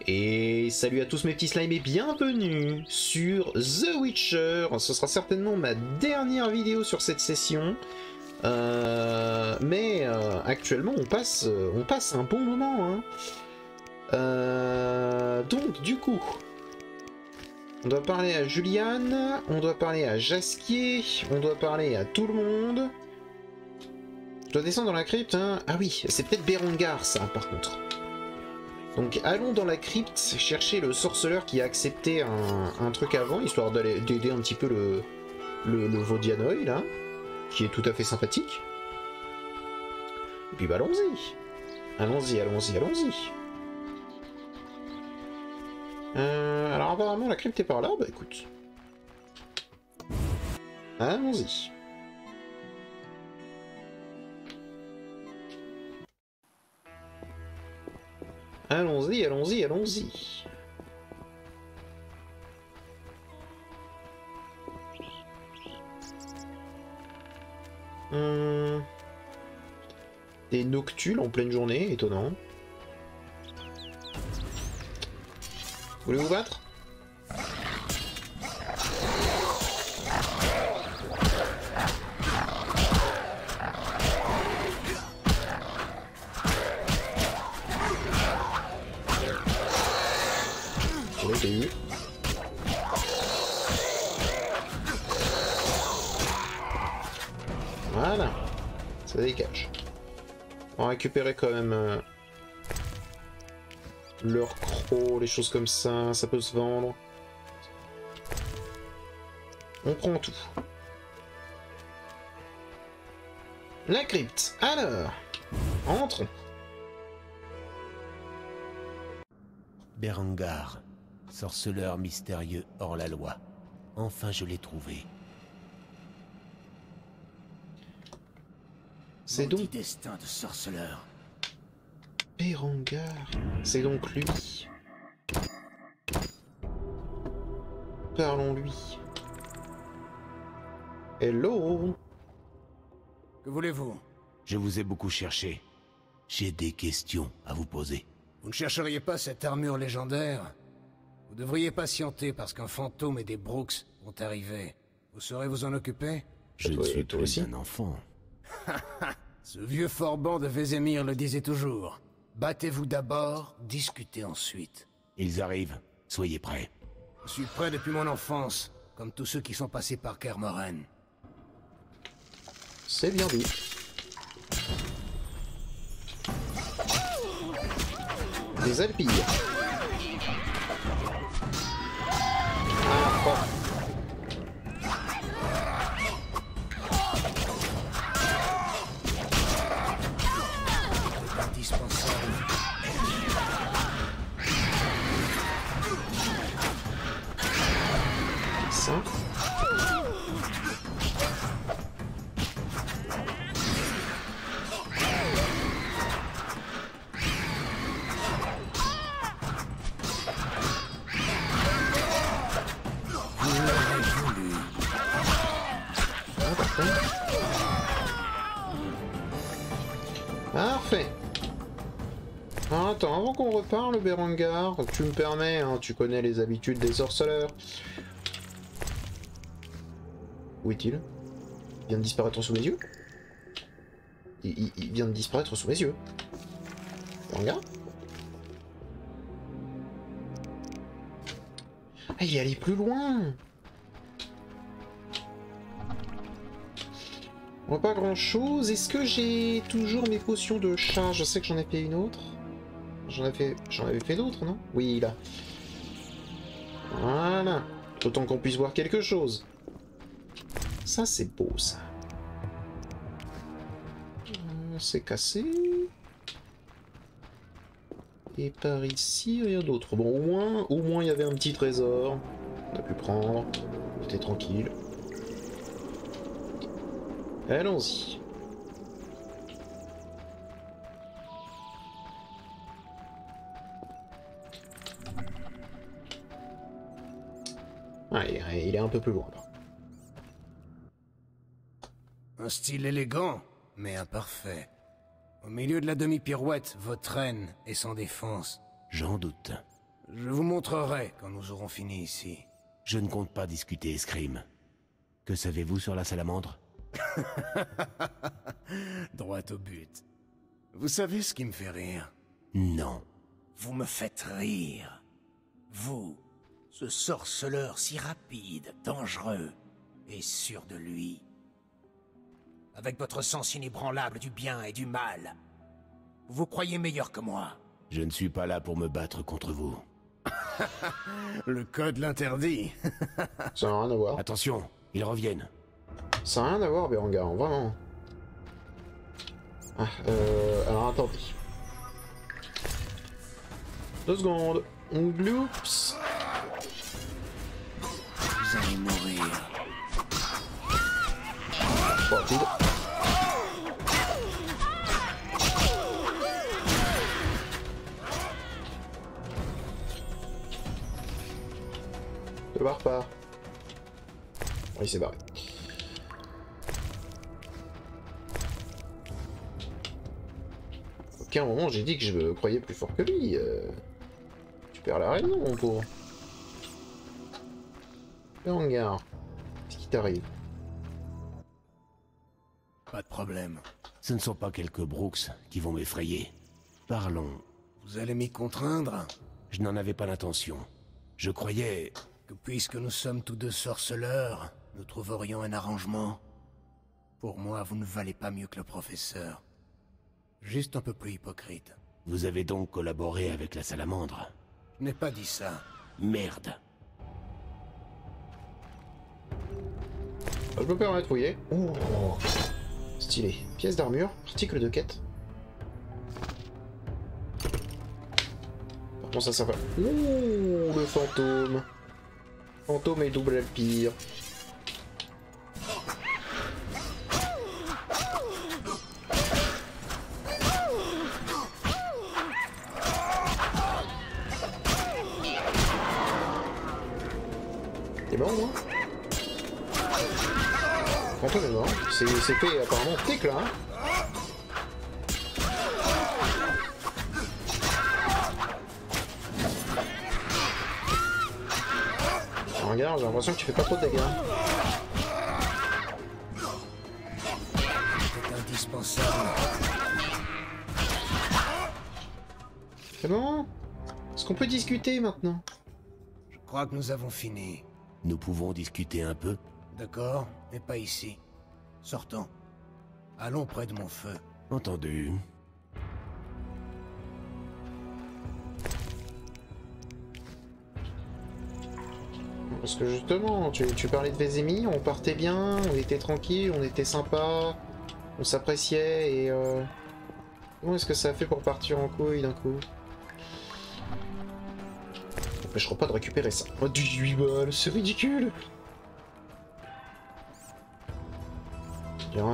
Et salut à tous mes petits slimes et bienvenue sur The Witcher. Ce sera certainement ma dernière vidéo sur cette session. Mais actuellement on passe un bon moment. Donc du coup, on doit parler à Juliane, on doit parler à Jasquier, on doit parler à tout le monde. Je dois descendre dans la crypte, hein. Ah oui, c'est peut-être Berengar ça par contre. Donc allons dans la crypte chercher le sorceleur qui a accepté un truc avant, histoire d'aider un petit peu le Vodianoï là, qui est tout à fait sympathique. Et puis bah allons-y. Allons-y. Alors apparemment la crypte est par là, bah écoute. Allons-y. Allons-y. Des noctules en pleine journée, étonnant. Voulez vous battre? Je l'ai eu. Voilà, ça dégage. On va récupérer quand même leur croc, les choses comme ça peut se vendre. On prend tout. La crypte, alors, entrons. Berengar, sorceleur mystérieux hors la loi. Enfin je l'ai trouvé. C'est donc destin de sorceleur. Berengar, c'est donc lui. Parlons-lui. Hello. Que voulez-vous? Je vous ai beaucoup cherché. J'ai des questions à vous poser. Vous ne chercheriez pas cette armure légendaire? Vous devriez patienter parce qu'un fantôme et des Brooks vont arriver. Vous saurez vous en occuper? Je ne Toi- suis toi plus aussi un enfant. Ce vieux forban de Vézémir le disait toujours. Battez-vous d'abord, discutez ensuite. Ils arrivent. Soyez prêts. Je suis prêt depuis mon enfance, comme tous ceux qui sont passés par Kermoren. C'est bien dit. Des alpilles. Ah, oh. Indispensable. Ça. Ah, parfait. Parfait. Ah, attends, avant qu'on reparle, Berengar, tu me permets, hein, tu connais les habitudes des sorceleurs. Où est-il? Il vient de disparaître sous mes yeux? Il vient de disparaître sous mes yeux. Berengar? Ah, il est allé plus loin! On voit pas grand chose. Est-ce que j'ai toujours mes potions de charge? Je sais que j'en ai fait une autre. J'en avais fait d'autres, non? Oui, là. Voilà. Autant qu'on puisse voir quelque chose. Ça, c'est beau, ça. C'est cassé. Et par ici, rien d'autre. Bon, au moins, il y avait un petit trésor. On a pu prendre. C'était tranquille. Allons-y. Ah, il est un peu plus loin, là. Un style élégant, mais imparfait. Au milieu de la demi-pirouette, votre reine est sans défense. J'en doute. Je vous montrerai quand nous aurons fini ici. Je ne compte pas discuter, Scream. Que savez-vous sur la salamandre? Droit au but. Vous savez ce qui me fait rire? Non. Vous me faites rire. Vous, ce sorceleur si rapide, dangereux et sûr de lui. Avec votre sens inébranlable du bien et du mal. Vous vous croyez meilleur que moi. Je ne suis pas là pour me battre contre vous. Le code l'interdit. Ça n'a rien à voir. Attention, ils reviennent. Ça n'a rien à voir, Berengar, vraiment. Ah, alors attendez. 2 secondes. Gloops. Vous allez mourir. Rapide. Je barre pas. Il s'est barré. À aucun moment j'ai dit que je me croyais plus fort que lui. Tu perds la raison, mon pauvre. Berengar, qu'est-ce qui t'arrive? Pas de problème. Ce ne sont pas quelques Brooks qui vont m'effrayer. Parlons. Vous allez m'y contraindre? Je n'en avais pas l'intention. Je croyais... Que puisque nous sommes tous deux sorceleurs, nous trouverions un arrangement. Pour moi, vous ne valez pas mieux que le professeur. Juste un peu plus hypocrite. Vous avez donc collaboré avec la salamandre? Je n'ai pas dit ça. Merde. Je me permets de fouiller. Oh, stylé. Pièce d'armure, article de quête. Par contre, ça va. Ouh, le fantôme. Fantôme et double empire. C'est bon, moi. Fantôme est mort. C'est fait apparemment tic là. Hein. Regarde, j'ai l'impression que tu fais pas trop de dégâts. C'est indispensable. C'est bon? Est-ce qu'on peut discuter maintenant? Je crois que nous avons fini. Nous pouvons discuter un peu? D'accord, mais pas ici. Sortons. Allons près de mon feu. Entendu. Parce que justement, tu parlais de Vézémie, on partait bien, on était tranquille, on était sympa, on s'appréciait et comment est-ce que ça a fait pour partir en couille d'un coup? Ça m'empêchera pas de récupérer ça. Oh, 18 balles, c'est ridicule!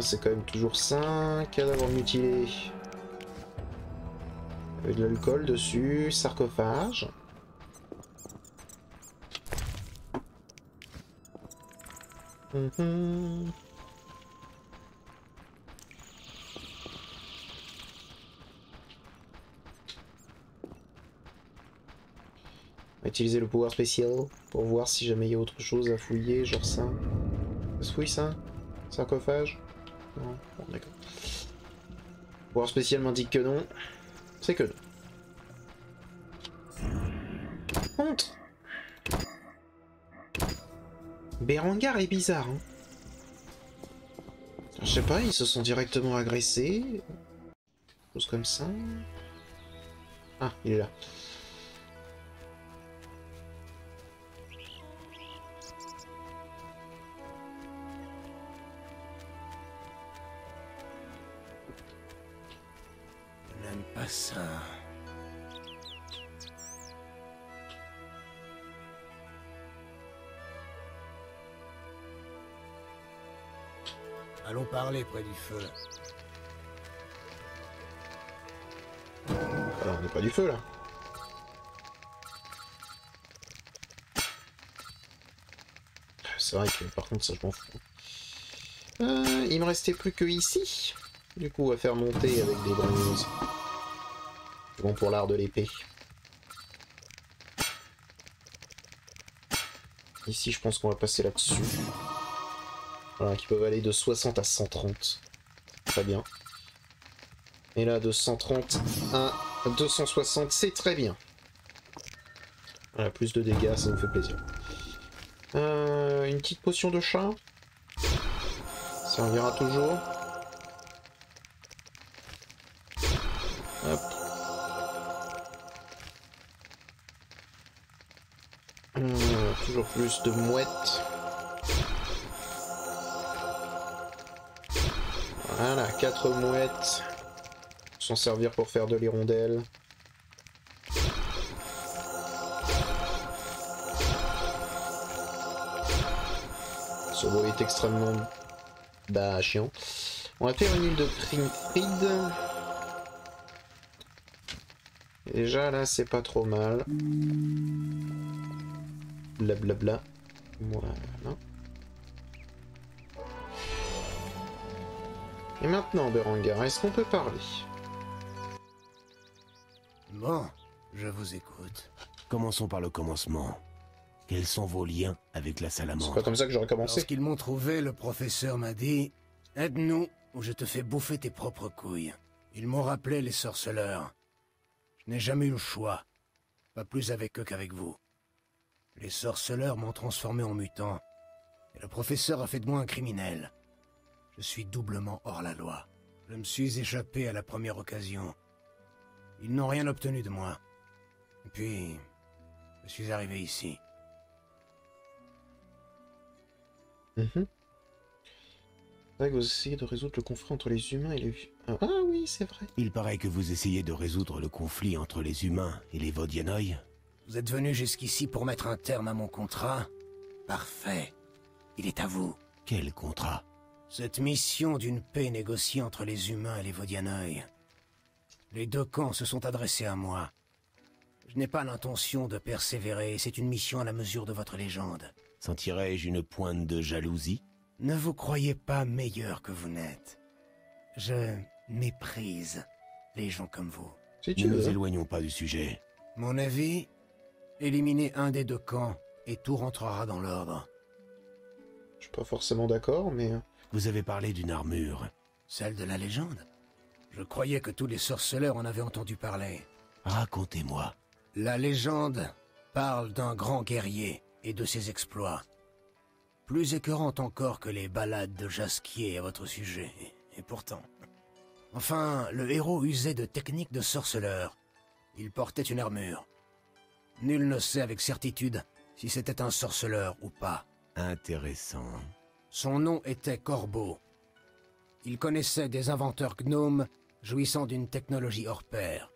C'est quand même toujours 5 cadavres mutilés. Avec de l'alcool dessus, sarcophage. On va utiliser le pouvoir spécial pour voir si jamais il y a autre chose à fouiller, genre ça. Ça se fouille ça? Sarcophage? Non, bon d'accord. Pouvoir spécial m'indique que non. C'est que non. Par contre, Berengar est bizarre. Hein. Je sais pas, ils se sont directement agressés. Chose comme ça. Ah, il est là. Je n'aime pas ça. Allons parler près du feu. Alors, on n'est pas du feu là. C'est vrai que par contre ça je m'en fous. Il me restait plus que ici. Du coup à faire monter avec des bronzes. C'est bon pour l'art de l'épée. Ici, je pense qu'on va passer là-dessus. Voilà, qui peuvent aller de 60 à 130. Très bien. Et là, de 130 à 260, c'est très bien. Voilà, plus de dégâts, ça nous fait plaisir. Une petite potion de chat. Ça servira toujours. Hop. Toujours plus de mouettes. Voilà, 4 mouettes. S'en servir pour faire de l'hirondelle. Ce mot est extrêmement chiant. On va faire une île de Krimfrid. Déjà là c'est pas trop mal. Blablabla. Voilà. Et maintenant Berengar, est-ce qu'on peut parler? Bon, je vous écoute. Commençons par le commencement. Quels sont vos liens avec la C'est salamandre? pas comme ça que j'aurais commencé. Lorsqu'ils m'ont trouvé, le professeur m'a dit « Aide-nous ou je te fais bouffer tes propres couilles ». Ils m'ont rappelé les sorceleurs. Je n'ai jamais eu le choix. Pas plus avec eux qu'avec vous. Les sorceleurs m'ont transformé en mutant. Et le professeur a fait de moi un criminel. Je suis doublement hors la loi. Je me suis échappé à la première occasion. Ils n'ont rien obtenu de moi. Et puis, je suis arrivé ici. C'est vrai que vous essayez de résoudre le conflit entre les humains et les... Ah oui, c'est vrai. Il paraît que vous essayez de résoudre le conflit entre les humains et les Vodianoi. Vous êtes venu jusqu'ici pour mettre un terme à mon contrat? Parfait. Il est à vous. Quel contrat? Cette mission d'une paix négociée entre les humains et les Vodianoi. Les deux camps se sont adressés à moi. Je n'ai pas l'intention de persévérer, c'est une mission à la mesure de votre légende. Sentirais-je une pointe de jalousie? Ne vous croyez pas meilleur que vous n'êtes. Je méprise les gens comme vous. Si Ne tu nous veux. éloignons pas du sujet. Mon avis, éliminez un des deux camps et tout rentrera dans l'ordre. Je suis pas forcément d'accord, mais... Vous avez parlé d'une armure. Celle de la légende? Je croyais que tous les sorceleurs en avaient entendu parler. Racontez-moi. La légende parle d'un grand guerrier et de ses exploits. Plus écœurante encore que les ballades de Jasquier à votre sujet. Et pourtant... Enfin, le héros usait de techniques de sorceleur. Il portait une armure. Nul ne sait avec certitude si c'était un sorceleur ou pas. Intéressant. Son nom était Corbeau. Il connaissait des inventeurs gnomes jouissant d'une technologie hors pair.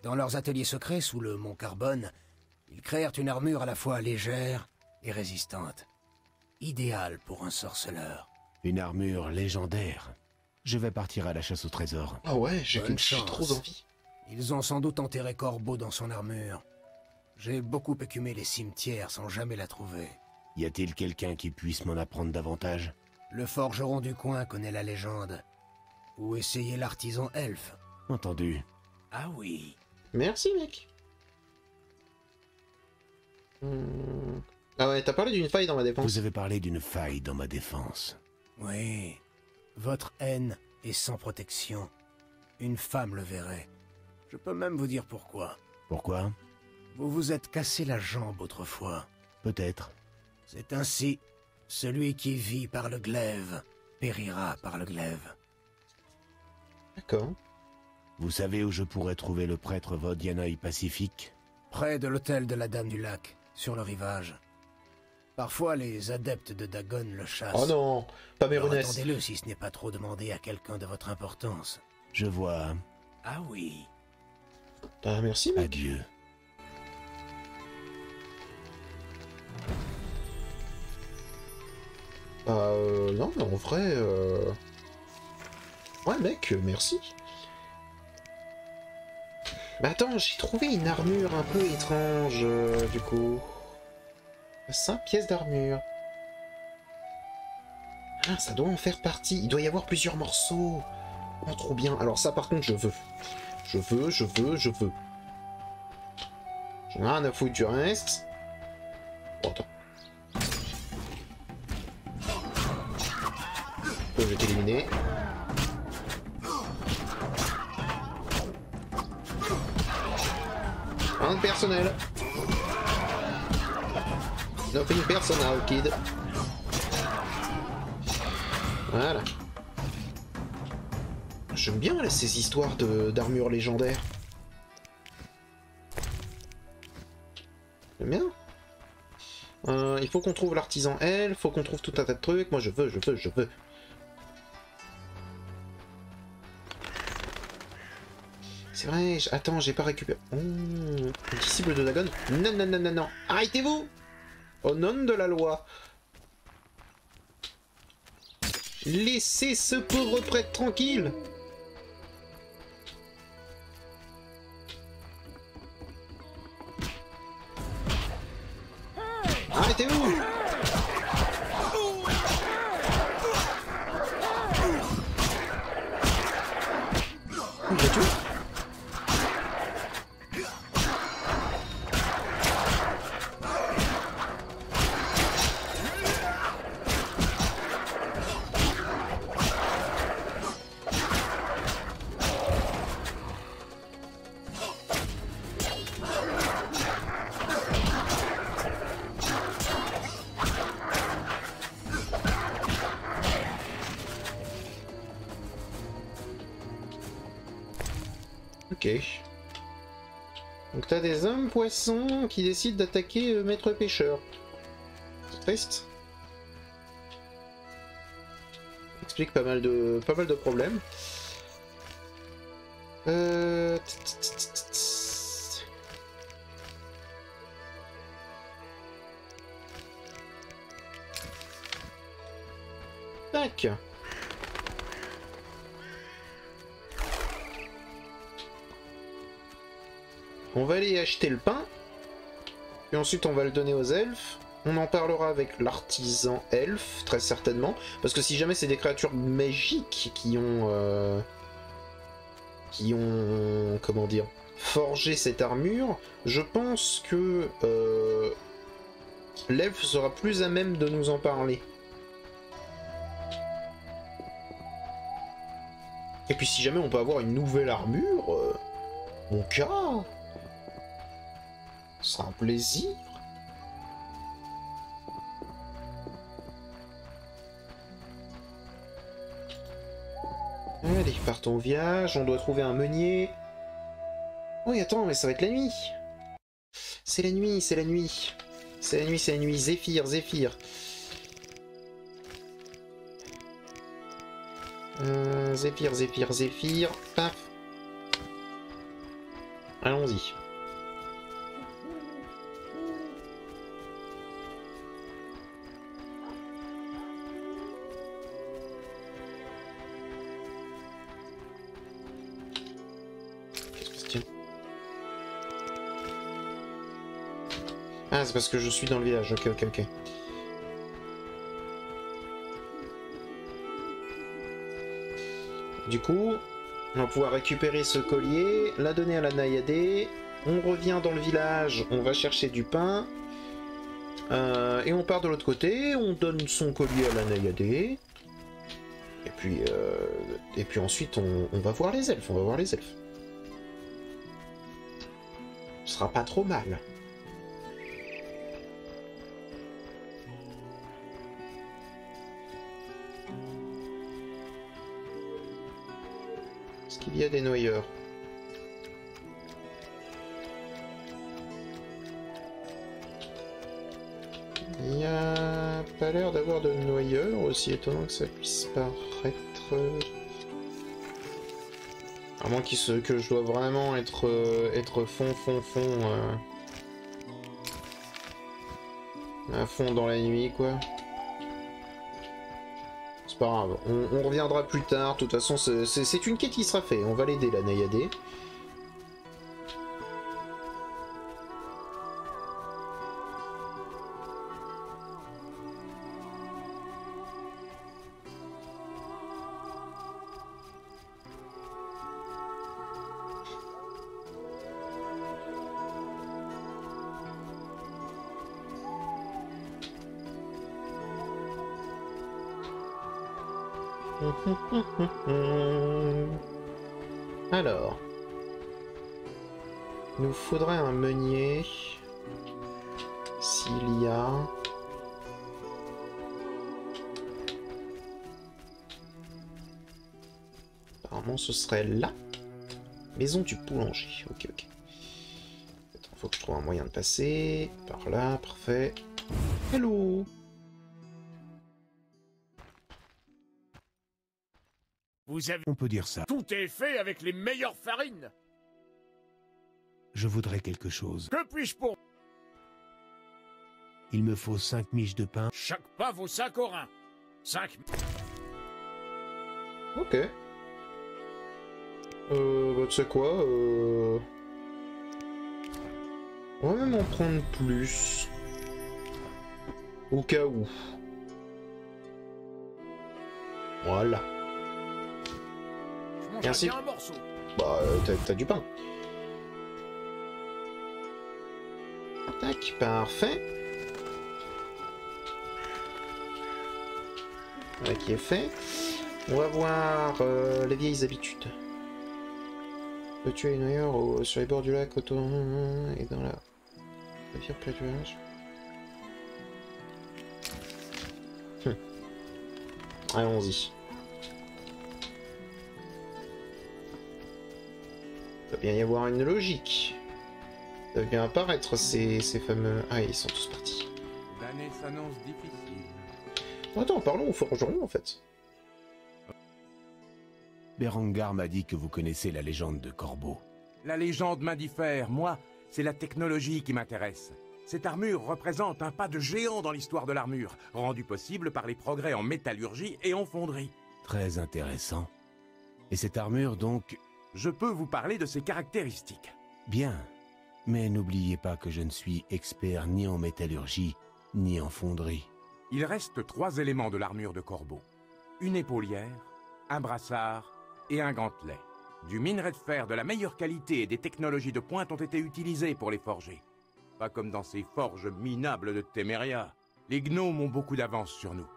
Dans leurs ateliers secrets sous le mont Carbone, ils créèrent une armure à la fois légère et résistante. Idéale pour un sorceleur. Une armure légendaire. Je vais partir à la chasse au trésor. Ah ouais, j'ai Bonne j'ai chance. trop envie. Ils ont sans doute enterré Corbeau dans son armure. J'ai beaucoup écumé les cimetières sans jamais la trouver. Y a-t-il quelqu'un qui puisse m'en apprendre davantage? Le forgeron du coin connaît la légende. Ou essayez l'artisan elfe. Entendu. Ah oui. Merci, mec. Ah ouais, t'as parlé d'une faille dans ma défense. Vous avez parlé d'une faille dans ma défense. Oui. Votre haine est sans protection. Une femme le verrait. Je peux même vous dire pourquoi. Pourquoi? Vous vous êtes cassé la jambe autrefois. Peut-être. C'est ainsi. Celui qui vit par le glaive périra par le glaive. D'accord. Vous savez où je pourrais trouver le prêtre Vodianoi pacifique? Près de l'hôtel de la Dame du Lac, sur le rivage. Parfois, les adeptes de Dagon le chassent. Oh non, pas mes Alors runesses. attendez-le si ce n'est pas trop demandé à quelqu'un de votre importance. Je vois. Ah oui. Ah, merci, mec. Adieu. Non, mais en vrai... Ouais, mec, merci. Bah attends, j'ai trouvé une armure un peu étrange, du coup. 5 pièces d'armure. Ah, ça doit en faire partie. Il doit y avoir plusieurs morceaux. Oh, trop bien. Alors ça, par contre, je veux. Je veux. J'en ai rien à foutre du reste. Bon, attends. Oh, je vais t'éliminer. Un personnel. Nothing personal, kid. Voilà. J'aime bien là, ces histoires d'armure légendaire. J'aime bien. Il faut qu'on trouve l'artisan elle, il faut qu'on trouve tout un tas de trucs. Moi je veux. C'est vrai, attends, j'ai pas récupéré. Oh, disciple de Dagon. Non. Arrêtez-vous! Au nom de la loi. Laissez ce pauvre prêtre tranquille. Arrêtez-vous! Il l'a tué. Ok. Donc t'as des hommes poissons qui décident d'attaquer Maître Pêcheur. C'est triste. Explique pas mal de problèmes. Tac. On va aller acheter le pain, puis ensuite on va le donner aux elfes. On en parlera avec l'artisan elfe, très certainement, parce que si jamais c'est des créatures magiques qui ont, comment dire, forgé cette armure, je pense que l'elfe sera plus à même de nous en parler. Et puis si jamais on peut avoir une nouvelle armure, mon cas... Ce sera un plaisir. Allez, partons au village. On doit trouver un meunier. Oui, attends, mais ça va être la nuit. C'est la nuit. Zéphyr. Zéphyr. Paf. Allons-y. Ah, c'est parce que je suis dans le village. Ok. Du coup, on va pouvoir récupérer ce collier, la donner à la naïadée. On revient dans le village, on va chercher du pain. Et on part de l'autre côté, on donne son collier à la naïadée. Et puis ensuite, on va voir les elfes. Ce sera pas trop mal. Est-ce qu'il y a des noyeurs? Il n'y a pas l'air d'avoir de noyeurs, aussi étonnant que ça puisse paraître. À moins que je dois vraiment être fond à fond dans la nuit, quoi. C'est pas grave, on reviendra plus tard. De toute façon, c'est une quête qui sera faite. On va l'aider, la naïadée. Alors, il nous faudrait un meunier, s'il y a. Apparemment, ce serait là. Maison du boulanger. Ok, ok. Il faut que je trouve un moyen de passer. Par là, parfait. Hello. Vous avez... On peut dire ça. Tout est fait avec les meilleures farines. Je voudrais quelque chose. Que puis-je pour... Il me faut 5 miches de pain. Chaque pas vaut 5 orins. 5... Ok. Bah, tu sais quoi, on va même en prendre plus. Au cas où. Voilà. Je mange Merci. bien un morceau. Bah, t'as du pain. Tac, parfait. Voilà qui est fait. On va voir les vieilles habitudes. Peut tuer une ailleurs sur les bords du lac autour et dans la rivière près du village. Allons-y. Il doit bien y avoir une logique. Ça doit bien apparaître ces fameux... Ah, ils sont tous partis. L'année s'annonce difficile. Attends, parlons au forgeron en fait. Berengar m'a dit que vous connaissez la légende de Corbeau. La légende m'indiffère. Moi, c'est la technologie qui m'intéresse. Cette armure représente un pas de géant dans l'histoire de l'armure, rendu possible par les progrès en métallurgie et en fonderie. Très intéressant. Et cette armure donc... Je peux vous parler de ses caractéristiques. Bien. Mais n'oubliez pas que je ne suis expert ni en métallurgie, ni en fonderie. Il reste 3 éléments de l'armure de Corbeau. Une épaulière, un brassard et un gantelet. Du minerai de fer de la meilleure qualité et des technologies de pointe ont été utilisées pour les forger. Pas comme dans ces forges minables de Téméria. Les gnomes ont beaucoup d'avance sur nous.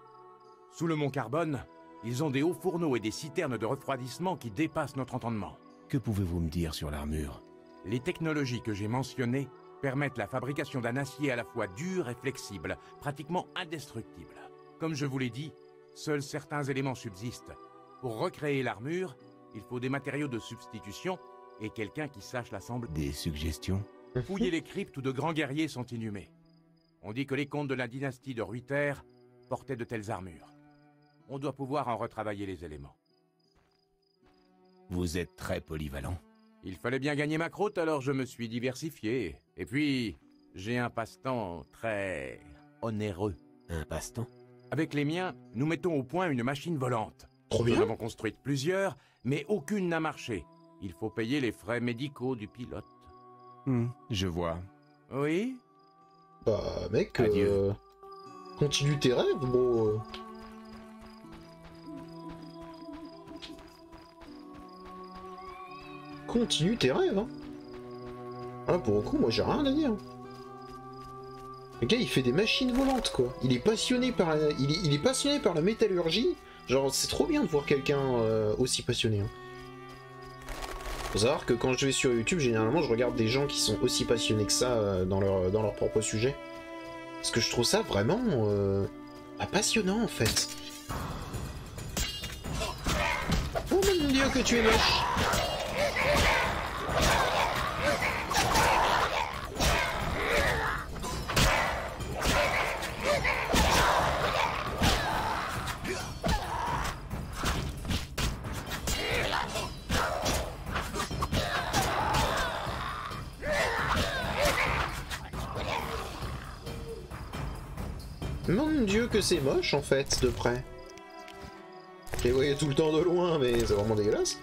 Sous le mont Carbone, ils ont des hauts fourneaux et des citernes de refroidissement qui dépassent notre entendement. Que pouvez-vous me dire sur l'armure? Les technologies que j'ai mentionnées permettent la fabrication d'un acier à la fois dur et flexible, pratiquement indestructible. Comme je vous l'ai dit, seuls certains éléments subsistent. Pour recréer l'armure, il faut des matériaux de substitution et quelqu'un qui sache l'assembler. Des suggestions? Fouiller les cryptes où de grands guerriers sont inhumés. On dit que les comtes de la dynastie de Ruyter portaient de telles armures. On doit pouvoir en retravailler les éléments. Vous êtes très polyvalent. Il fallait bien gagner ma croûte, alors je me suis diversifié. Et puis, j'ai un passe-temps très onéreux. Un passe-temps? Avec les miens, nous mettons au point une machine volante. Trop Nous en bien. avons construit plusieurs, mais aucune n'a marché. Il faut payer les frais médicaux du pilote. Je vois. Oui? Bah mec, Adieu. continue tes rêves, bro. Continue tes rêves, hein. Ah, pour le coup, moi j'ai rien à dire. Le gars, il fait des machines volantes, quoi. Il est passionné par la, il est passionné par la métallurgie. Genre, c'est trop bien de voir quelqu'un aussi passionné. Hein. Faut savoir que quand je vais sur YouTube, généralement, je regarde des gens qui sont aussi passionnés que ça dans leur propre sujet. Parce que je trouve ça vraiment passionnant, en fait. Oh mon dieu, que tu es moche! Mon dieu que c'est moche en fait de près. Je les voyais tout le temps de loin mais c'est vraiment dégueulasse.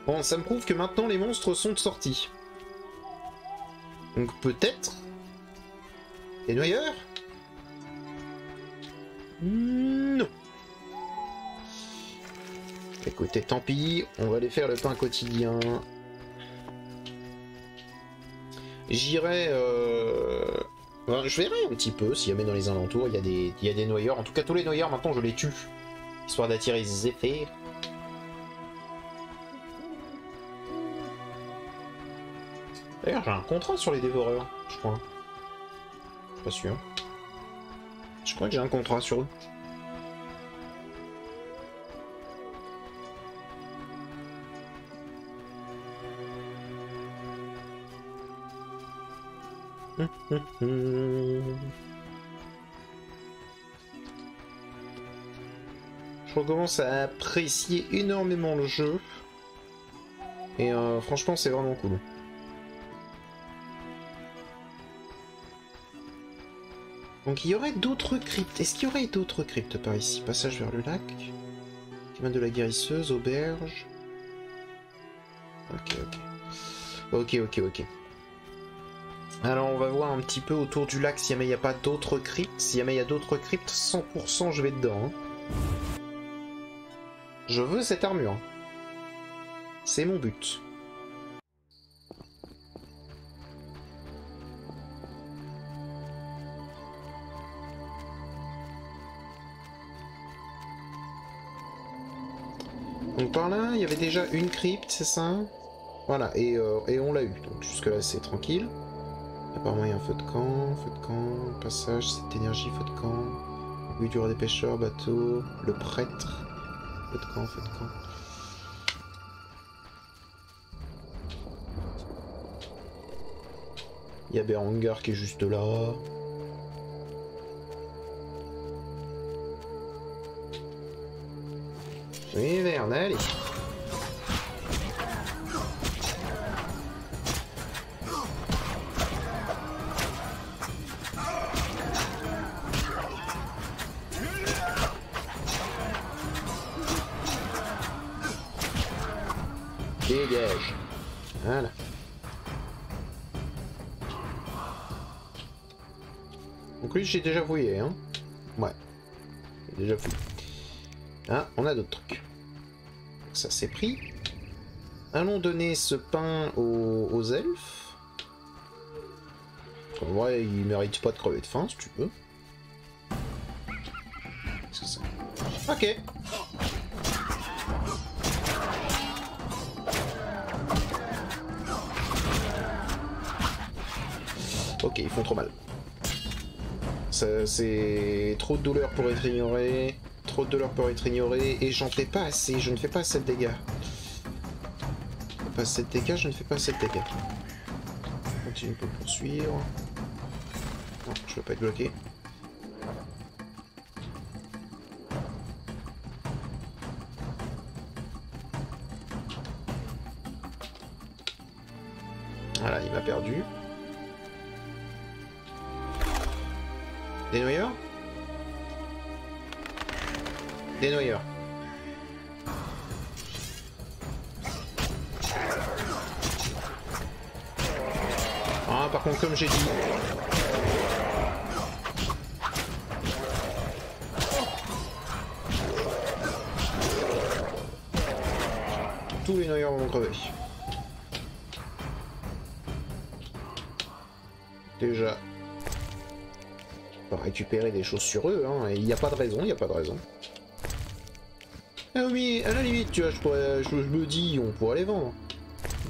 Bon, ça me prouve que maintenant les monstres sont sortis. Donc peut-être... Les noyeurs? Non. Écoutez, tant pis, on va aller faire le pain quotidien. J'irai Enfin, je verrai un petit peu si jamais dans les alentours il y a des noyeurs. En tout cas, tous les noyeurs, maintenant, je les tue. Histoire d'attirer les effets. D'ailleurs, j'ai un contrat sur les dévoreurs, je crois. Je suis pas sûr. Je crois que j'ai un contrat sur eux. Je recommence à apprécier énormément le jeu. Et franchement, c'est vraiment cool. Donc il y aurait d'autres cryptes. Est-ce qu'il y aurait d'autres cryptes par ici? Passage vers le lac. Chemin de la guérisseuse, auberge. Ok. Alors on va voir un petit peu autour du lac si jamais il n'y a pas d'autres cryptes. Si jamais il y a d'autres cryptes, 100% je vais dedans. Hein. Je veux cette armure. C'est mon but. Donc par là, il y avait déjà une crypte, c'est ça? Voilà, et on l'a eu. Donc jusque là, c'est tranquille. Apparemment, il y a un feu de camp, passage, cette énergie, feu de camp. Oui, du roi des pêcheurs, bateau, le prêtre. Feu de camp. Il y a Berengar qui est juste là. Oui, Verne, allez. Dégage. Voilà. Donc lui, j'ai déjà fouillé, hein. Ouais. J'ai déjà fouillé. Ah, on a d'autres trucs. Ça c'est pris. Allons donner ce pain aux elfes. En vrai, ils méritent pas de crever de faim, si tu veux. C'est ça. Ok. Ok, ils font trop mal. C'est trop de douleur pour être ignoré. Trop de douleur pour être ignoré. Et j'en fais pas assez. Je ne fais pas assez de dégâts. Pas assez de dégâts, je ne fais pas assez de dégâts. Continue pour poursuivre. Non, je veux pas être bloqué. Voilà, il m'a perdu. Des noyeurs? Des noyeurs. Ah, par contre, comme j'ai dit... tous les noyeurs vont crever. Déjà... on va récupérer des choses sur eux, hein, et il n'y a pas de raison, Ah oui, à la limite, tu vois, je me dis, on pourrait les vendre.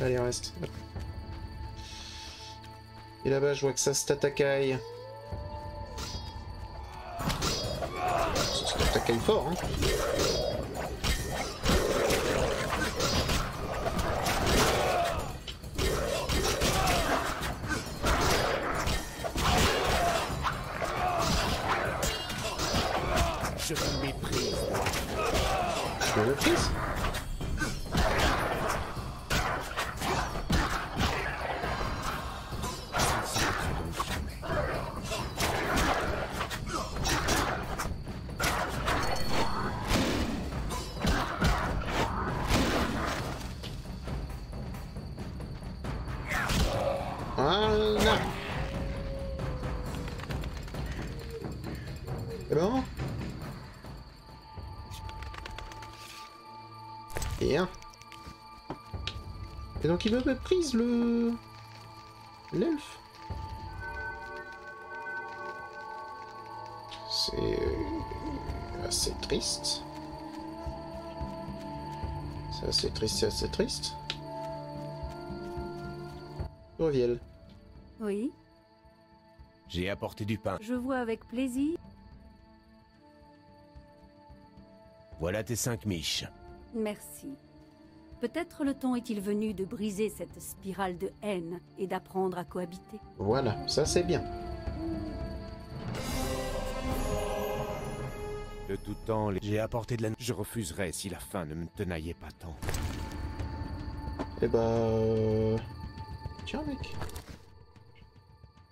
Allez, reste. Et là-bas, je vois que ça se Tatakai. Ça se Tatakai fort, hein. Je vous méprise. Je me méprise. Voilà. C'est bon? Bien. Et donc il me méprise l'elfe. c'est assez triste. C'est assez triste, c'est assez triste. Tourviel. Oui, J'ai apporté du pain. je vois avec plaisir. Voilà tes 5 miches. Merci. Peut-être le temps est-il venu de briser cette spirale de haine et d'apprendre à cohabiter. Voilà, ça c'est bien. De tout temps, J'ai apporté de la... je refuserais si la faim ne me tenaillait pas tant. Eh bah... Tiens mec.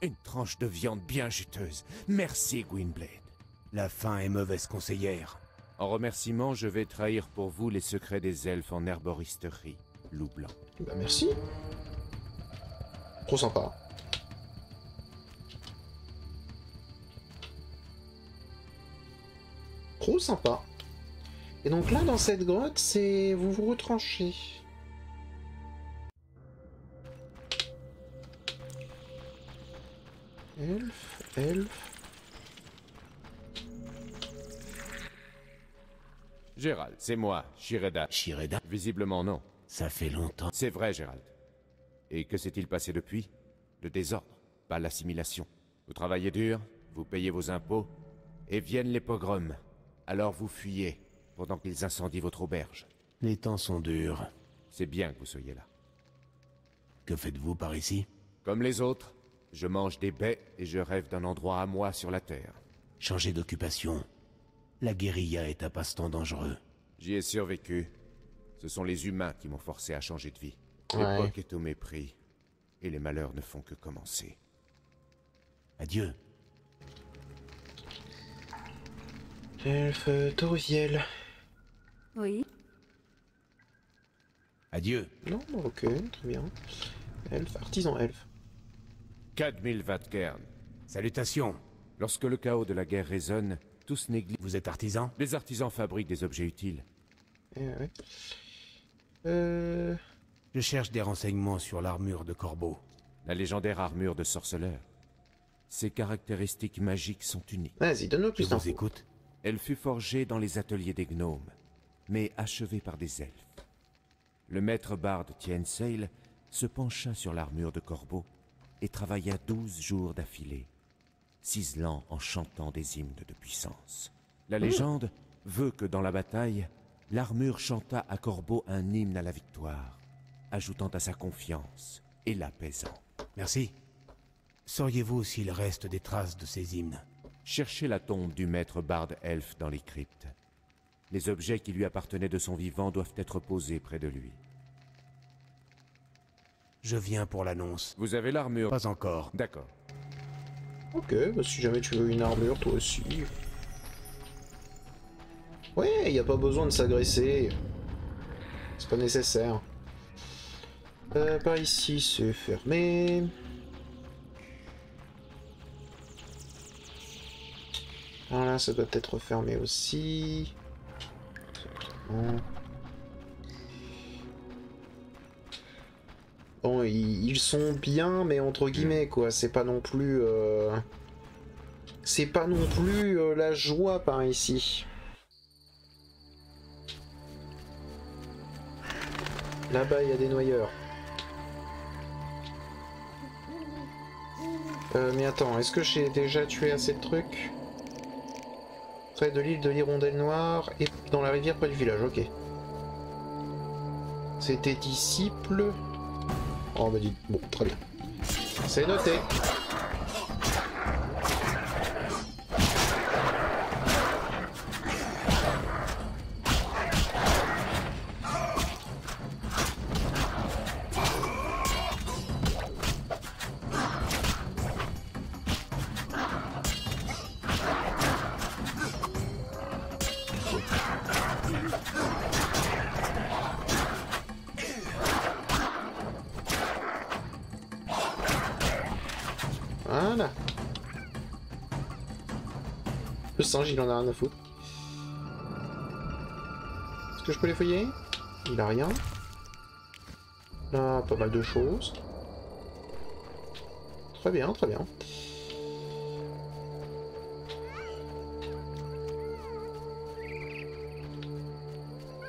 Une tranche de viande bien juteuse. Merci, Gwynblade. La faim est mauvaise conseillère. En remerciement, je vais trahir pour vous les secrets des elfes en herboristerie, loup blanc. Bah merci. Trop sympa. Trop sympa. Et donc là, dans cette grotte, c'est... Vous vous retranchez. Elfe. Gérald, c'est moi, Shireda. Shireda, Visiblement non. ça fait longtemps. C'est vrai, Gérald. Et que s'est-il passé depuis? Le désordre, pas l'assimilation. Vous travaillez dur, vous payez vos impôts, et viennent les pogroms. Alors vous fuyez, pendant qu'ils incendient votre auberge. Les temps sont durs. C'est bien que vous soyez là. Que faites-vous par ici? Comme les autres, je mange des baies et je rêve d'un endroit à moi sur la Terre. Changez d'occupation. La guérilla est un passe-temps dangereux. J'y ai survécu. Ce sont les humains qui m'ont forcé à changer de vie. Ouais. L'époque est au mépris, et les malheurs ne font que commencer. Adieu. Elfe Tourviel. Oui, Adieu. Non, ok, très bien. Elfe, artisan elfe. Cadmil Vatgern. Salutations. Lorsque le chaos de la guerre résonne, tous négligent. Vous êtes artisan? Les artisans fabriquent des objets utiles. Eh ouais. Je cherche des renseignements sur l'armure de Corbeau. La légendaire armure de sorceleur. Ses caractéristiques magiques sont uniques. Vas-y, donne-nous Je plus vous d'infos. écoute. Elle fut forgée dans les ateliers des gnomes, mais achevée par des elfes. Le maître barde Tienseil se pencha sur l'armure de Corbeau et travailla 12 jours d'affilée, ciselant en chantant des hymnes de puissance. La légende veut que dans la bataille, l'armure chanta à Corbeau un hymne à la victoire, ajoutant à sa confiance et l'apaisant. Merci. Sauriez-vous s'il reste des traces de ces hymnes? Cherchez la tombe du maître barde elfe dans les cryptes. Les objets qui lui appartenaient de son vivant doivent être posés près de lui. Je viens pour l'annonce. Vous avez l'armure? Pas encore. D'accord. Ok, bah si jamais tu veux une armure, toi aussi. Ouais, y a pas besoin de s'agresser. C'est pas nécessaire. Par ici, c'est fermé. Alors là, ça doit être fermé aussi. Bon, ils sont bien, mais entre guillemets, quoi. C'est pas non plus... C'est pas non plus la joie par ici. Là-bas, il y a des noyeurs. Mais attends, est-ce que j'ai déjà tué assez de trucs? Près de l'île de l'Hirondelle Noire et dans la rivière près du village, ok. C'était disciple. Oh bah dit, bon, très bien. C'est noté. Voilà. Le singe, il en a rien à foutre. Est-ce que je peux les fouiller? Il a rien. Là, pas mal de choses. Très bien, très bien.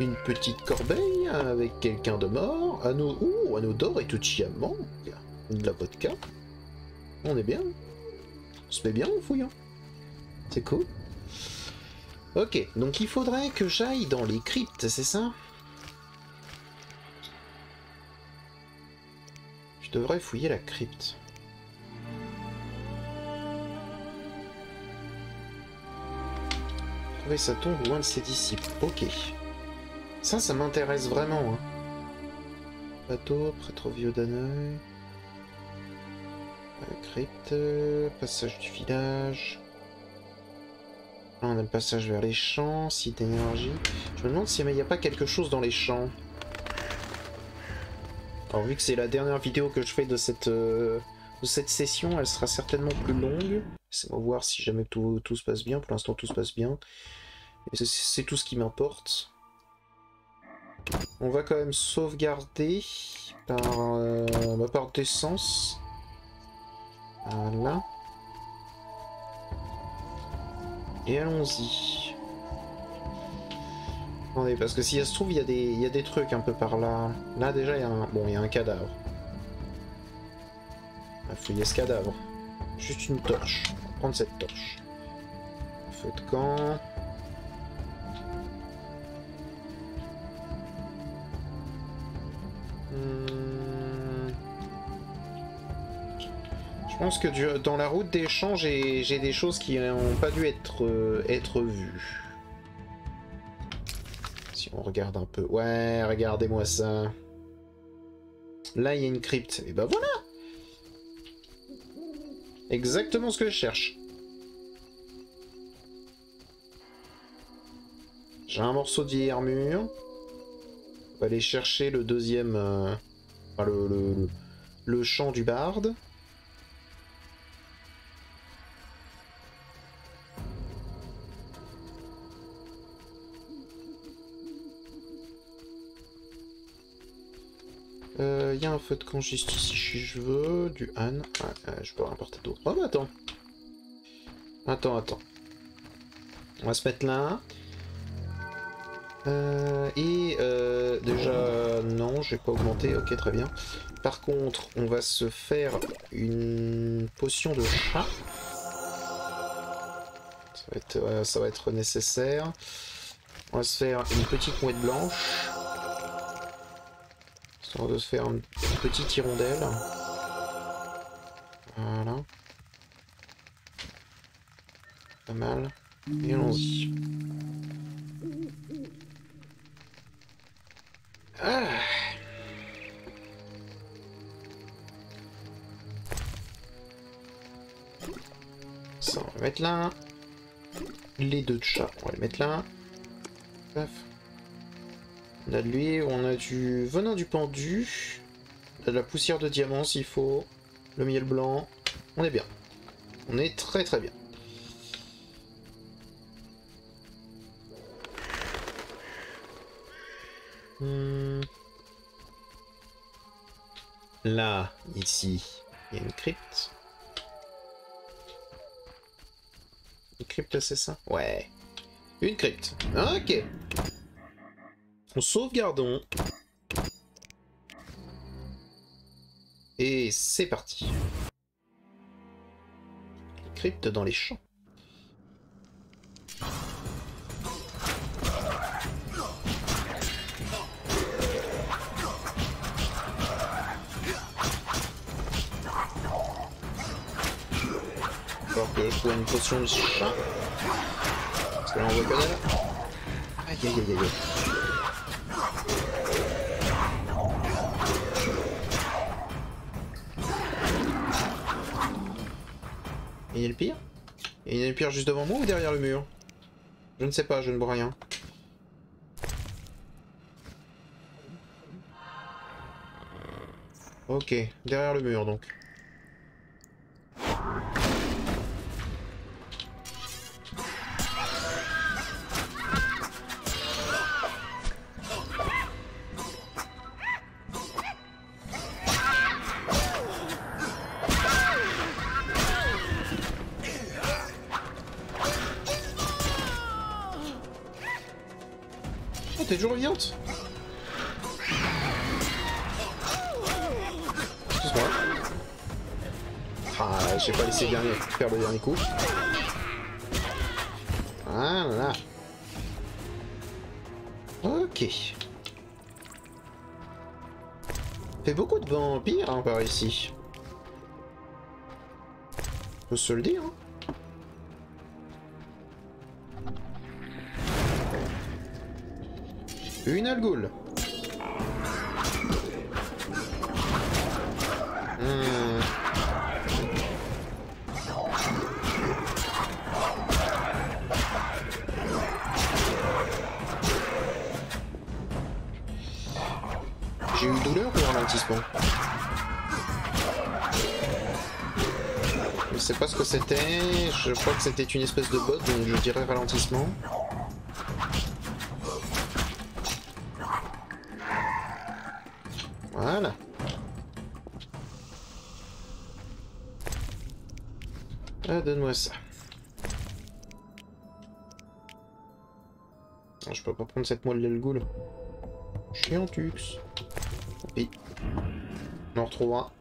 Une petite corbeille avec quelqu'un de mort. Anneau d'or et tout diamant. De la vodka. On est bien. On se met bien en fouillant. C'est cool. Ok, donc il faudrait que j'aille dans les cryptes, c'est ça? Je devrais fouiller la crypte. Trouver sa tombe loin de ses disciples. Ok. Ça m'intéresse vraiment. Hein. Bateau, prêtre au vieux d'Hanoï. Crypte, passage du village. Là, on a le passage vers les champs, site d'énergie. Je me demande s'il n'y a pas quelque chose dans les champs. Alors vu que c'est la dernière vidéo que je fais de cette session, elle sera certainement plus longue. On va voir si jamais tout se passe bien. Pour l'instant tout se passe bien. C'est tout ce qui m'importe. On va quand même sauvegarder par d'essence. Voilà. Et allons-y. Attendez, parce que si ça se trouve, il y a des trucs un peu par là. Là déjà, il y a un cadavre. On va fouiller ce cadavre. Juste une torche. On va prendre cette torche. Feu de camp. Je pense que dans la route des champs, j'ai des choses qui n'ont pas dû être vues. Si on regarde un peu... Ouais, regardez-moi ça. Là, il y a une crypte. Et ben voilà! Exactement ce que je cherche. J'ai un morceau de vieille armure. On va aller chercher le deuxième... enfin, le champ du barde. Il y a un feu de camp juste ici si je veux, du Han. Ouais, je peux rapporter d'autres. Oh, mais attends. Attends. On va se mettre là. Déjà, non, je vais pas augmenter. Ok, très bien. Par contre, on va se faire une potion de chat. Ça va être nécessaire. On va se faire une petite mouette blanche. Histoire de se faire une petite hirondelle. Voilà. Pas mal. Et allons-y. Ah. Ça, on va le mettre là. Les deux de chat, on va les mettre là. Paf. On a de l'huile, on a du venin du pendu. On a de la poussière de diamant s'il faut. Le miel blanc. On est bien. On est très très bien. Là, ici, il y a une crypte. Une crypte, c'est ça? Ouais. Une crypte. Ok. On sauvegardons. Et c'est parti. Crypte dans les champs. Encore que je trouve une potion de chat. Parce que là on voit que dalle. Aïe aïe aïe aïe. Et il y a le pire? Et il y a le pire juste devant moi ou derrière le mur? Je ne sais pas, je ne vois rien. Ok, derrière le mur donc. t'es toujours vivante? Excuse-moi. Ah, j'ai pas laissé faire le dernier coup. Voilà. Ok. Fait beaucoup de vampires hein, par ici. Faut se le dire. Hein. Une algoule. J'ai eu douleur ou ralentissement? Je sais pas ce que c'était, je crois que c'était une espèce de bot, donc je dirais ralentissement. Voilà. Ah, donne-moi ça. Non, je peux pas prendre cette moelle d'Elgoul. Chiantux. Oui. On en retrouve un.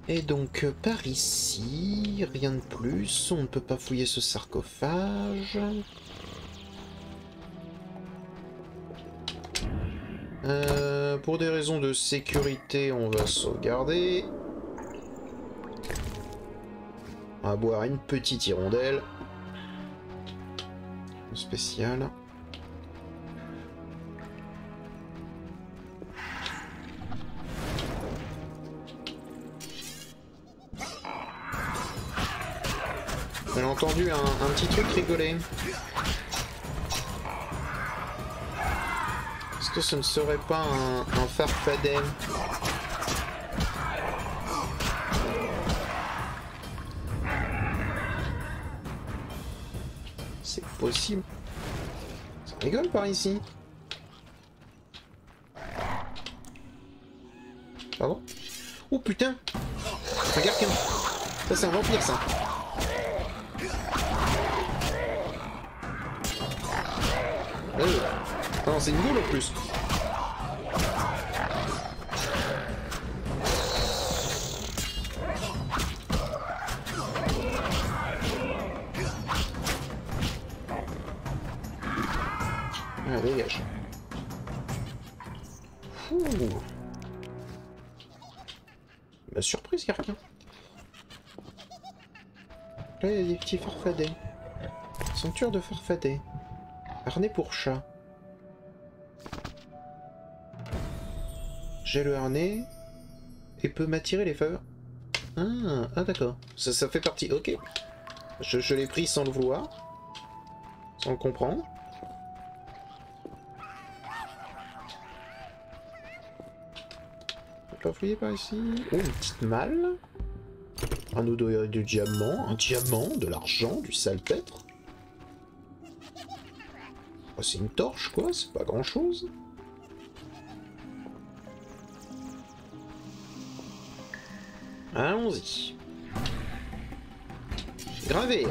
Et donc par ici, rien de plus, on ne peut pas fouiller ce sarcophage. Pour des raisons de sécurité, on va sauvegarder. On va boire une petite hirondelle. Spécial. J'ai entendu un petit truc rigoler. Est-ce que ce ne serait pas un farfadet? C'est possible. Ça rigole par ici. Pardon? Oh putain! Un garquin! Ça c'est un vampire ça! Non, c'est une boule en plus. Ah, dégage. Ouh. Bah, surprise, quelqu'un. Là, il y a des petits farfadets. Sanctuaire de farfadets. Harnais pour chat. J'ai le harnais et peut m'attirer les faveurs. Ah d'accord. Ça fait partie. Ok. Je l'ai pris sans le vouloir. Sans le comprendre. On peut pas fouiller par ici. Oh, une petite malle. Un eau de diamant. Un diamant, de l'argent, du salpêtre. Oh, c'est une torche quoi, c'est pas grand chose. Allons-y. Graver.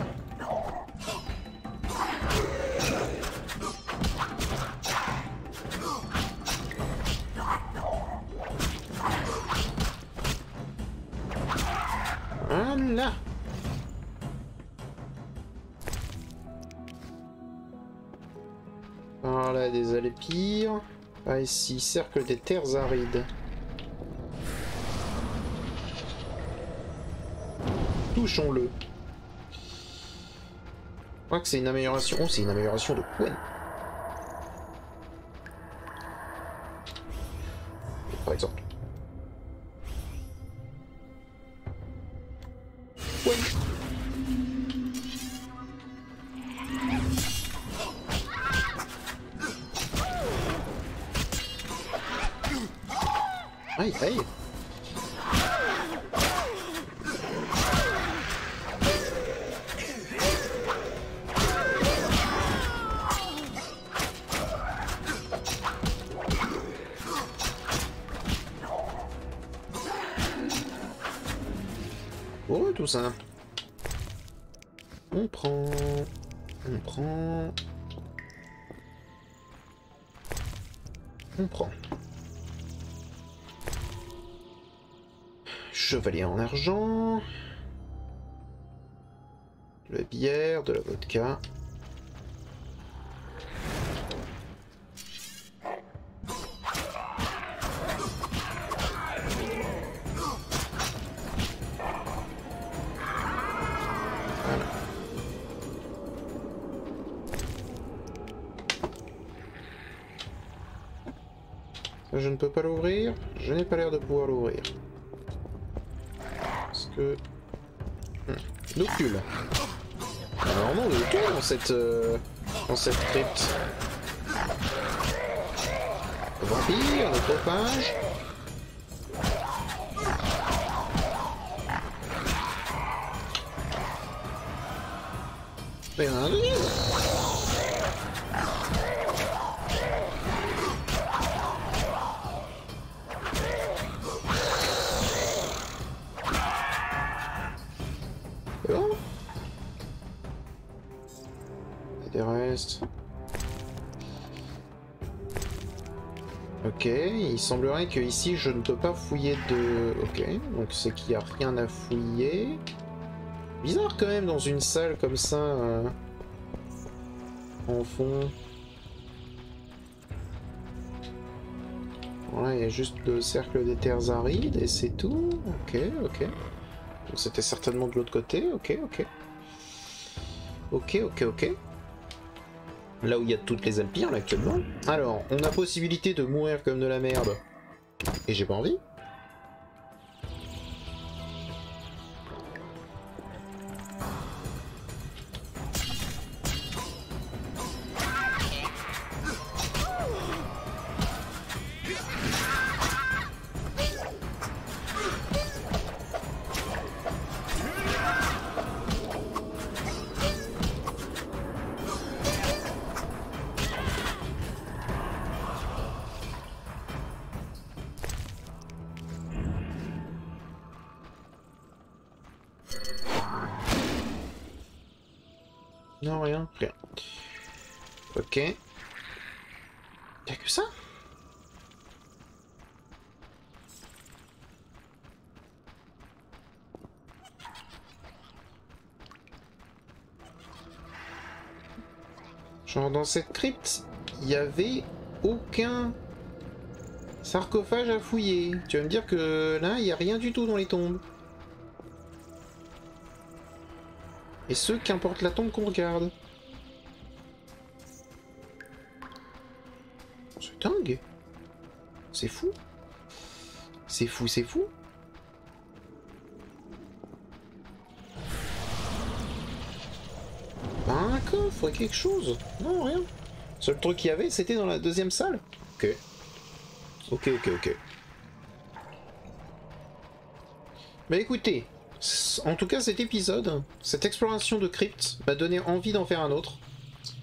Voilà. Voilà des alépires. Ah ici, cercle des terres arides. Touchons-le. Je crois que c'est une amélioration. Oh, c'est une amélioration de points. Par exemple. Ouais. Aïe, aïe. tout ça. On prend... On prend... On prend. Chevalier en argent. De la bière, de la vodka. Je ne peux pas l'ouvrir. Je n'ai pas l'air de pouvoir l'ouvrir. Parce que... Nocule. Alors non, il y a tout dans cette crypte. Vampire, nécrophage. Mais il y en a un deuxième. Ok, il semblerait que ici je ne peux pas fouiller de... Ok, donc c'est qu'il n'y a rien à fouiller. Bizarre quand même dans une salle comme ça, en fond. Voilà, il y a juste le cercle des terres arides et c'est tout. Ok, ok. Donc c'était certainement de l'autre côté, ok, ok. Ok, ok, ok. Là où il y a toutes les empires là actuellement. Alors, on a possibilité de mourir comme de la merde. Et j'ai pas envie. Non, rien, rien. Ok. Y'a que ça? Genre dans cette crypte, il n'y avait aucun sarcophage à fouiller. Tu vas me dire que là, il n'y a rien du tout dans les tombes. Et ce, qu'importe la tombe qu'on regarde. C'est dingue. C'est fou. C'est fou, c'est fou. Un coffre, quelque chose. Non, rien. Le seul truc qu'il y avait, c'était dans la deuxième salle. Ok. Ok, ok, ok. Bah écoutez, en tout cas cet épisode, cette exploration de crypte m'a donné envie d'en faire un autre.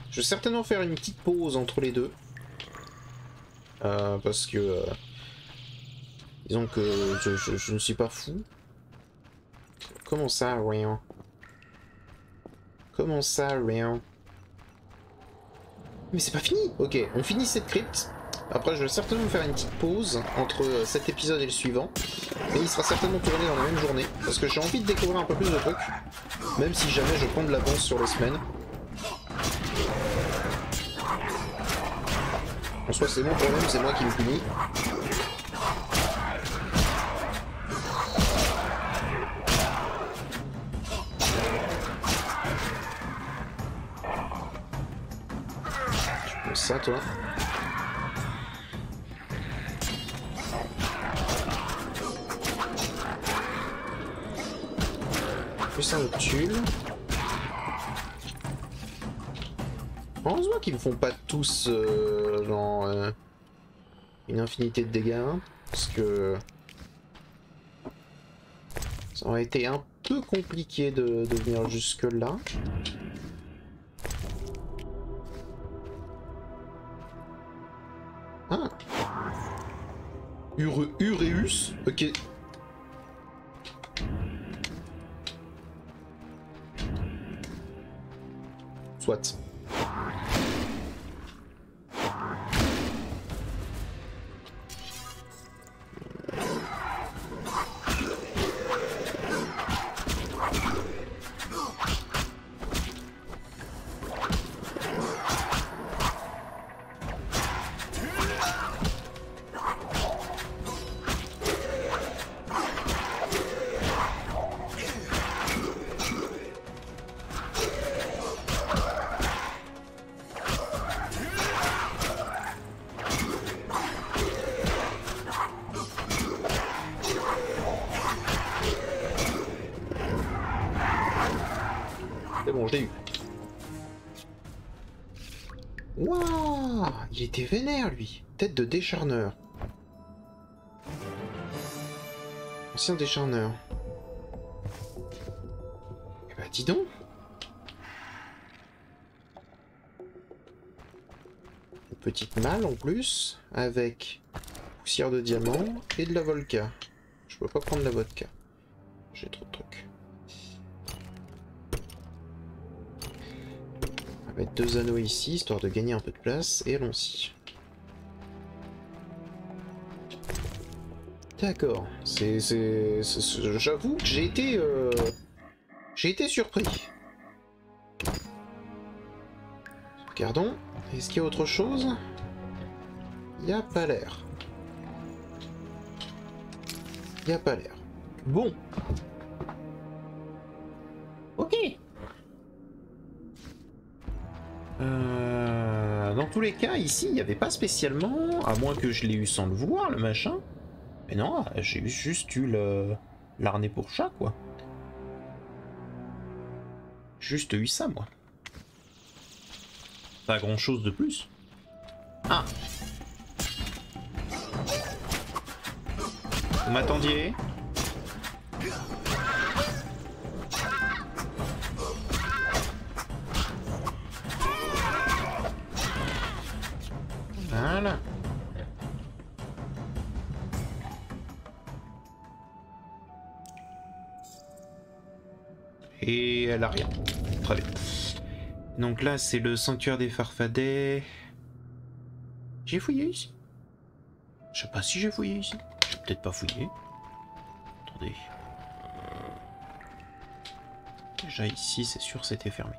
Je vais certainement faire une petite pause entre les deux. Parce que... disons que je ne suis pas fou. Comment ça, rien? Comment ça, rien? Mais c'est pas fini! Ok, on finit cette crypte. Après, je vais certainement faire une petite pause entre cet épisode et le suivant. Mais il sera certainement tourné dans la même journée. Parce que j'ai envie de découvrir un peu plus de trucs. Même si jamais je prends de l'avance sur les semaines. En soi, c'est mon problème, c'est moi qui me punis. Tu penses ça, toi? Plus un tulle. Heureusement qu'ils ne font pas tous genre une infinité de dégâts, hein, parce que ça aurait été un peu compliqué de venir jusque là. Ah, Ureus, ok. Soit. Bon, je l'ai eu. Waouh, il était vénère, lui. Tête de décharneur. Ancien décharneur. Eh bah, dis donc. Une petite malle en plus, avec poussière de diamant et de la vodka. Je peux pas prendre la vodka. J'ai trop de trucs. On va mettre 2 anneaux ici, histoire de gagner un peu de place, et allons-y. D'accord, j'avoue que j'ai été surpris. Regardons, est-ce qu'il y a autre chose? Il n'y a pas l'air. Il n'y a pas l'air. Bon. Ok. Dans tous les cas, ici, il n'y avait pas spécialement, à moins que je l'ai eu sans le vouloir, le machin. Mais non, j'ai juste eu l'arnais pour chat, quoi. Juste eu ça, moi. Pas grand-chose de plus. Ah! Vous m'attendiez? Voilà. Et elle a rien. Très bien. Donc là, c'est le sanctuaire des Farfadets. J'ai fouillé ici. Je sais pas si j'ai fouillé ici. J'ai peut-être pas fouillé. Attendez. Déjà ici, c'est sûr, c'était fermé.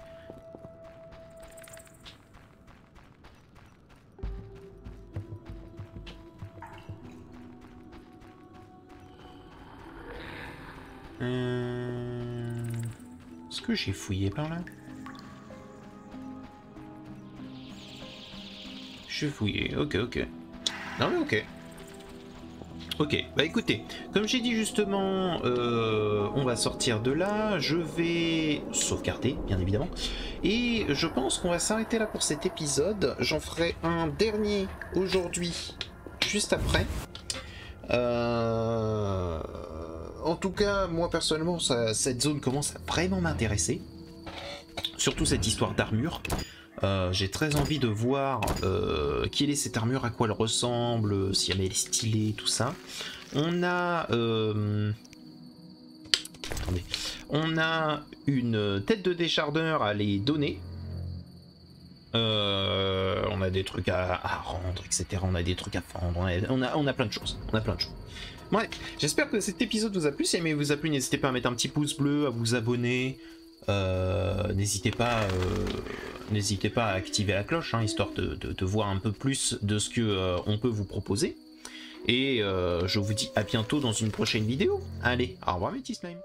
Est-ce que j'ai fouillé par là? J'ai fouillé, ok. Non mais ok. Ok, bah écoutez, comme j'ai dit justement, on va sortir de là, je vais sauvegarder, bien évidemment, et je pense qu'on va s'arrêter là pour cet épisode. J'en ferai un dernier aujourd'hui, juste après. En tout cas, moi personnellement, cette zone commence à vraiment m'intéresser. Surtout cette histoire d'armure. J'ai très envie de voir quelle est cette armure, à quoi elle ressemble, si elle est stylée, tout ça. On a... Attendez. On a une tête de décharneur à les donner. On a des trucs à rendre, etc. On a des trucs à fendre. On a plein de choses. Ouais, j'espère que cet épisode vous a plu. Si jamais vous a plu, n'hésitez pas à mettre un petit pouce bleu, à vous abonner. N'hésitez pas à activer la cloche, hein, histoire de voir un peu plus de ce que on peut vous proposer. Et je vous dis à bientôt dans une prochaine vidéo. Allez, au revoir mes petits slimes.